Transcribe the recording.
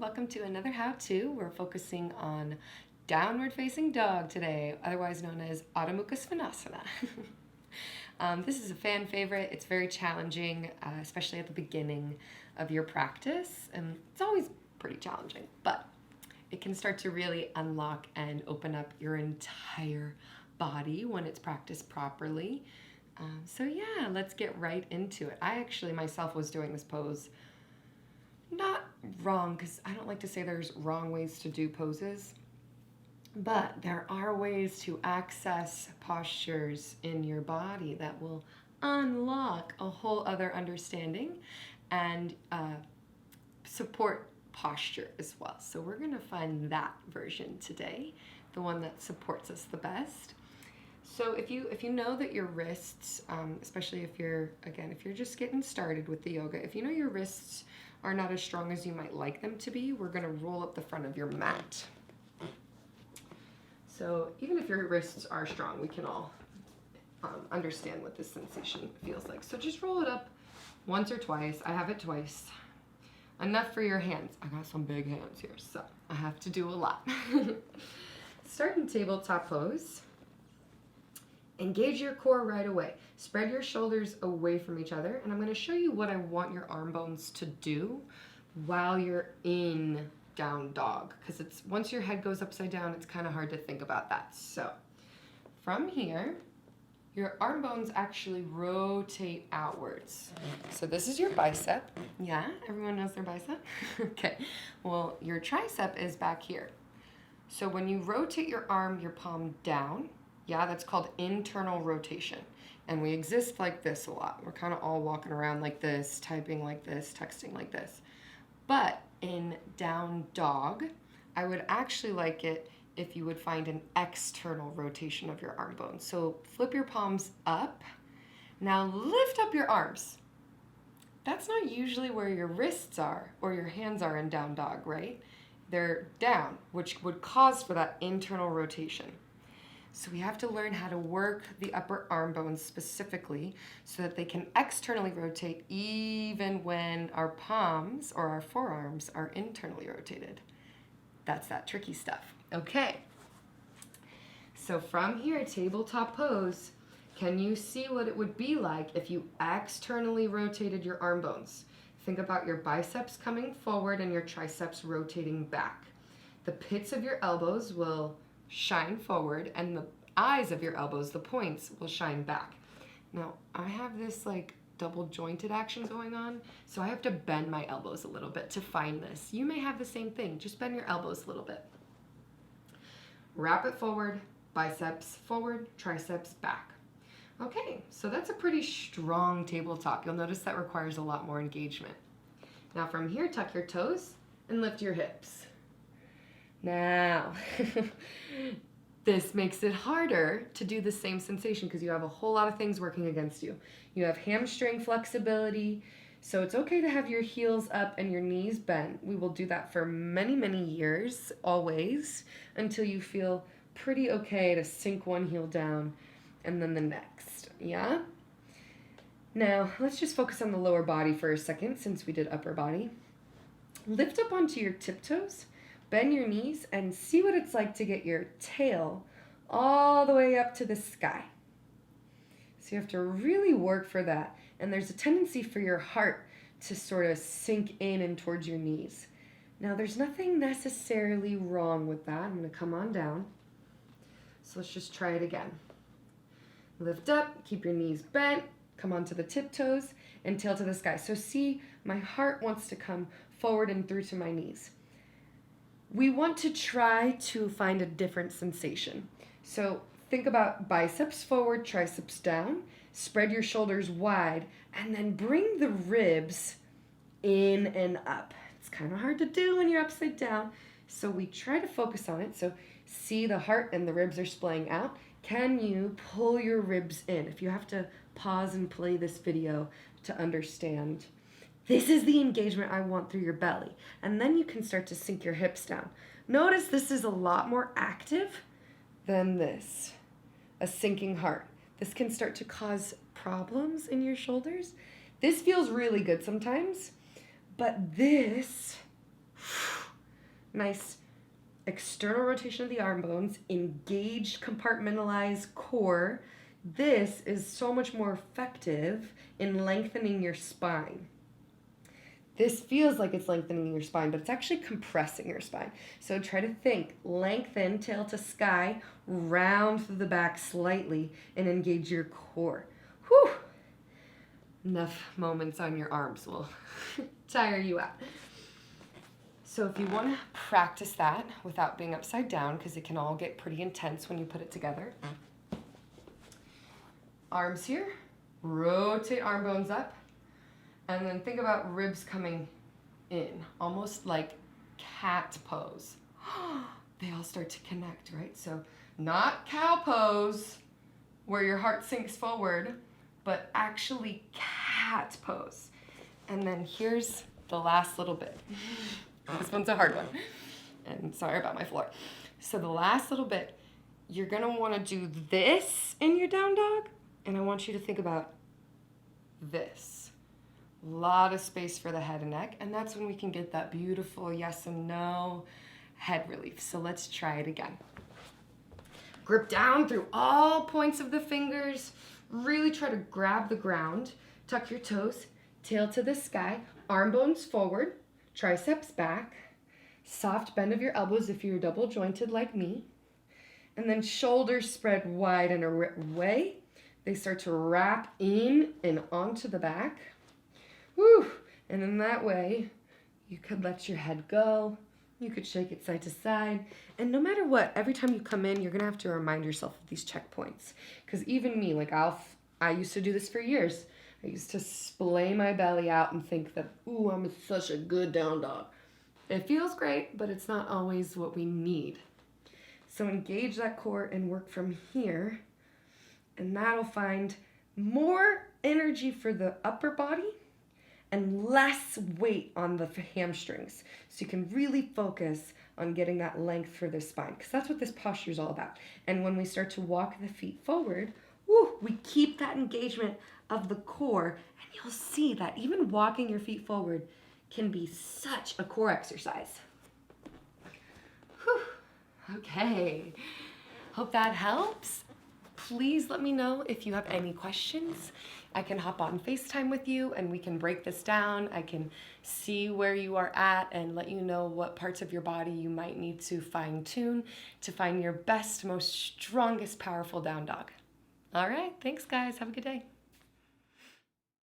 welcome to another how-to. We're focusing on downward facing dog today, otherwise known as Adho Mukha Svanasana. This is a fan favorite. It's very challenging, especially at the beginning of your practice, and it's always pretty challenging, but it can start to really unlock and open up your entire body when it's practiced properly. So yeah, let's get right into it. I actually myself was doing this pose not wrong, because I don't like to say there's wrong ways to do poses, but there are ways to access postures in your body that will unlock a whole other understanding and support posture as well. So we're going to find that version today, the one that supports us the best. So if you know that your wrists, especially if you're just getting started with the yoga, if you know your wrists are not as strong as you might like them to be, we're going to roll up the front of your mat. So even if your wrists are strong, we can all understand what this sensation feels like. So just roll it up once or twice. I have it twice. Enough for your hands. I got some big hands here, so I have to do a lot. Start in tabletop pose. Engage your core right away. Spread your shoulders away from each other, and I'm going to show you what I want your arm bones to do while you're in down dog, because it's once your head goes upside down, it's kind of hard to think about that. So from here, your arm bones actually rotate outwards. So this is your bicep. Yeah, everyone knows their bicep? Okay, well, your tricep is back here. So when you rotate your arm, your palm down, yeah, that's called internal rotation. And we exist like this a lot. We're kind of all walking around like this, typing like this, texting like this. But in down dog, I would actually like it if you would find an external rotation of your arm bones. So flip your palms up. Now lift up your arms. That's not usually where your wrists are or your hands are in down dog, right? They're down, which would cause for that internal rotation. So we have to learn how to work the upper arm bones specifically so that they can externally rotate even when our palms or our forearms are internally rotated. That's that tricky stuff. Okay. So from here, tabletop pose, can you see what it would be like if you externally rotated your arm bones? Think about your biceps coming forward and your triceps rotating back. The pits of your elbows will shine forward, and the eyes of your elbows, the points, will shine back. Now, I have this like double jointed action going on, so I have to bend my elbows a little bit to find this. You may have the same thing, just bend your elbows a little bit. Wrap it forward, biceps forward, triceps back. Okay, so that's a pretty strong tabletop. You'll notice that requires a lot more engagement. Now from here, tuck your toes and lift your hips. Now, this makes it harder to do the same sensation because you have a whole lot of things working against you. You have hamstring flexibility, so it's okay to have your heels up and your knees bent. We will do that for many, many years, always, until you feel pretty okay to sink one heel down and then the next, yeah? Now, let's just focus on the lower body for a second since we did upper body. Lift up onto your tiptoes. Bend your knees and see what it's like to get your tail all the way up to the sky. So you have to really work for that. And there's a tendency for your heart to sort of sink in and towards your knees. Now there's nothing necessarily wrong with that. I'm going to come on down. So let's just try it again. Lift up, keep your knees bent, come onto the tiptoes, and tail to the sky. So see, my heart wants to come forward and through to my knees. We want to try to find a different sensation. So think about biceps forward, triceps down, spread your shoulders wide, and then bring the ribs in and up. It's kind of hard to do when you're upside down, so we try to focus on it. So see the heart and the ribs are splaying out. Can you pull your ribs in? If you have to pause and play this video to understand, this is the engagement I want through your belly. And then you can start to sink your hips down. Notice this is a lot more active than this, a sinking heart. This can start to cause problems in your shoulders. This feels really good sometimes, but this Nice external rotation of the arm bones, engaged compartmentalized core. This is so much more effective in lengthening your spine. This feels like it's lengthening your spine, but it's actually compressing your spine. So try to think, lengthen, tail to sky, round through the back slightly, and engage your core. Whew! Enough moments on your arms will tire you out. So if you want to practice that without being upside down, because it can all get pretty intense when you put it together. Arms here, rotate arm bones up, and then think about ribs coming in, almost like cat pose. They all start to connect, right? So not cow pose, where your heart sinks forward, but actually cat pose. And then here's the last little bit. This one's a hard one. And sorry about my floor. So the last little bit, you're gonna wanna do this in your down dog, and I want you to think about this. A lot of space for the head and neck, and that's when we can get that beautiful yes and no head relief. So let's try it again. Grip down through all points of the fingers. Really try to grab the ground. Tuck your toes, tail to the sky, arm bones forward, triceps back, soft bend of your elbows if you're double jointed like me, and then shoulders spread wide and away. They start to wrap in and onto the back. Woo! And in that way, you could let your head go. You could shake it side to side. And no matter what, every time you come in, you're gonna have to remind yourself of these checkpoints. Because even me, like I used to do this for years. I used to splay my belly out and think that, ooh, I'm such a good down dog. It feels great, but it's not always what we need. So engage that core and work from here. And that'll find more energy for the upper body and less weight on the hamstrings. So you can really focus on getting that length for the spine, because that's what this posture is all about. And when we start to walk the feet forward, woo, we keep that engagement of the core, and you'll see that even walking your feet forward can be such a core exercise. Whew. Okay, hope that helps. Please let me know if you have any questions. I can hop on FaceTime with you and we can break this down. I can see where you are at and let you know what parts of your body you might need to fine tune to find your best, most strongest, powerful down dog. All right, thanks guys, have a good day.